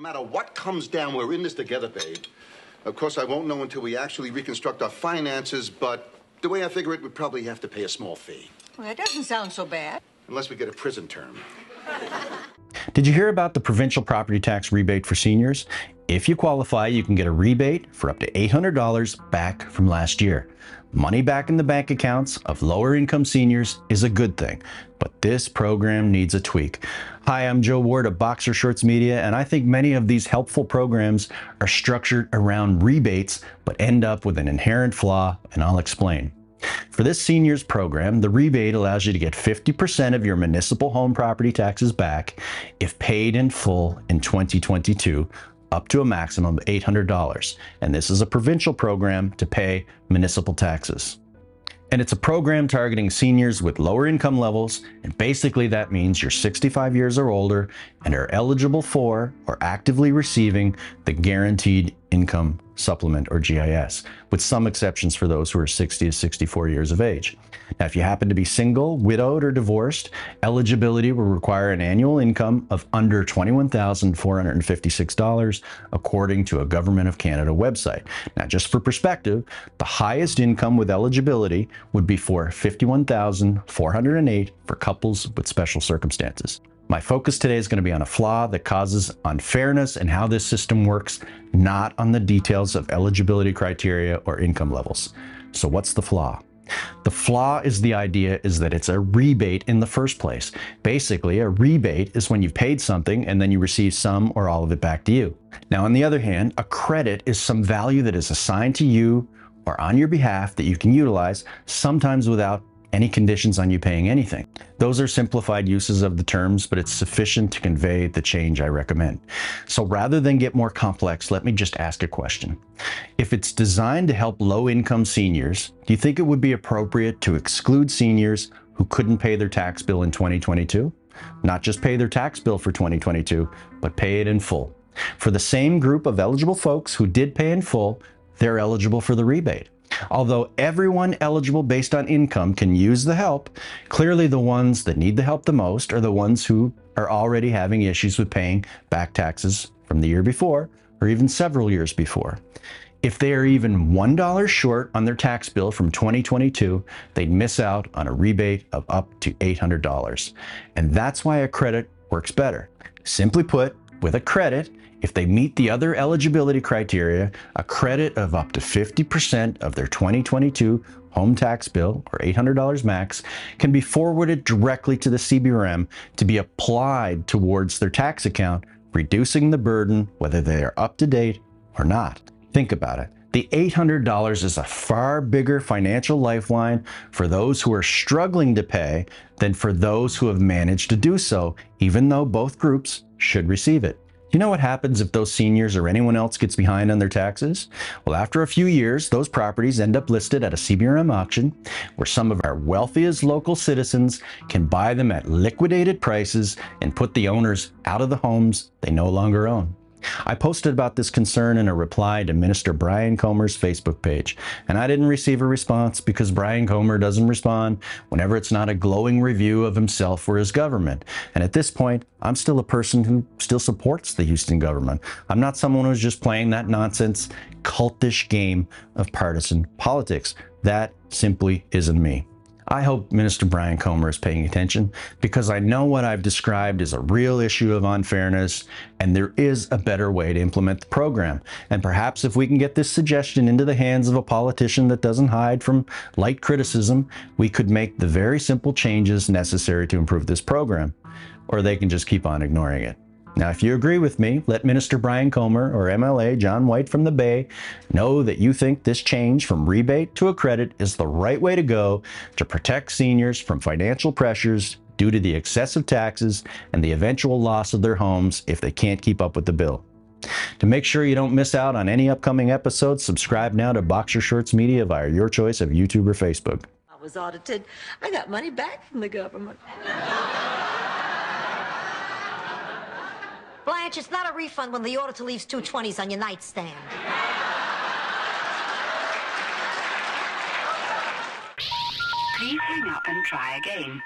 No matter what comes down, we're in this together, babe. Of course, I won't know until we actually reconstruct our finances, but the way I figure it, we'd probably have to pay a small fee. Well, that doesn't sound so bad. Unless we get a prison term. Did you hear about the provincial property tax rebate for seniors? If you qualify, you can get a rebate for up to $800 back from last year. Money back in the bank accounts of lower income seniors is a good thing, but this program needs a tweak. Hi, I'm Joe Ward of Boxer Shorts Media, and I think many of these helpful programs are structured around rebates, but end up with an inherent flaw, and I'll explain. For this seniors program, the rebate allows you to get 50% of your municipal home property taxes back if paid in full in 2022, up to a maximum of $800. And this is a provincial program to pay municipal taxes. And it's a program targeting seniors with lower income levels, and basically that means you're 65 years or older and are eligible for or actively receiving the Guaranteed Income Supplement, or GIS, with some exceptions for those who are 60 to 64 years of age. Now, if you happen to be single, widowed, or divorced, eligibility will require an annual income of under $21,456, according to a Government of Canada website. Now, just for perspective, the highest income with eligibility would be for $51,408 for couples with special circumstances. My focus today is going to be on a flaw that causes unfairness and how this system works, not on the details of eligibility criteria or income levels. So what's the flaw? The flaw is the idea is that it's a rebate in the first place. Basically, a rebate is when you've paid something and then you receive some or all of it back to you. Now, on the other hand, a credit is some value that is assigned to you or on your behalf that you can utilize, sometimes without any conditions on you paying anything. Those are simplified uses of the terms, but it's sufficient to convey the change I recommend. So rather than get more complex, let me just ask a question. If it's designed to help low-income seniors, do you think it would be appropriate to exclude seniors who couldn't pay their tax bill in 2022? Not just pay their tax bill for 2022, but pay it in full. For the same group of eligible folks who did pay in full, they're eligible for the rebate. Although everyone eligible based on income can use the help, clearly the ones that need the help the most are the ones who are already having issues with paying back taxes from the year before or even several years before. If they are even $1 short on their tax bill from 2022, they'd miss out on a rebate of up to $800. And that's why a credit works better. Simply put, with a credit, if they meet the other eligibility criteria, a credit of up to 50% of their 2022 home tax bill, or $800 max, can be forwarded directly to the CBRM to be applied towards their tax account, reducing the burden whether they are up to date or not. Think about it. The $800 is a far bigger financial lifeline for those who are struggling to pay than for those who have managed to do so, even though both groups should receive it. You know what happens if those seniors or anyone else gets behind on their taxes? Well, after a few years, those properties end up listed at a CBRM auction where some of our wealthiest local citizens can buy them at liquidated prices and put the owners out of the homes they no longer own. I posted about this concern in a reply to Minister Brian Comer's Facebook page, and I didn't receive a response because Brian Comer doesn't respond whenever it's not a glowing review of himself or his government. And at this point, I'm still a person who still supports the Houston government. I'm not someone who's just playing that nonsense, cultish game of partisan politics. That simply isn't me. I hope Minister Brian Comer is paying attention because I know what I've described is a real issue of unfairness, and there is a better way to implement the program. And perhaps if we can get this suggestion into the hands of a politician that doesn't hide from light criticism, we could make the very simple changes necessary to improve this program. Or they can just keep on ignoring it. Now, if you agree with me, let Minister Brian Comer or MLA John White from the Bay know that you think this change from rebate to a credit is the right way to go to protect seniors from financial pressures due to the excessive taxes and the eventual loss of their homes if they can't keep up with the bill. To make sure you don't miss out on any upcoming episodes, subscribe now to Boxer Shorts Media via your choice of YouTube or Facebook. I was audited. I got money back from the government. Blanche, it's not a refund when the auditor leaves 2 20s on your nightstand. Please hang up and try again.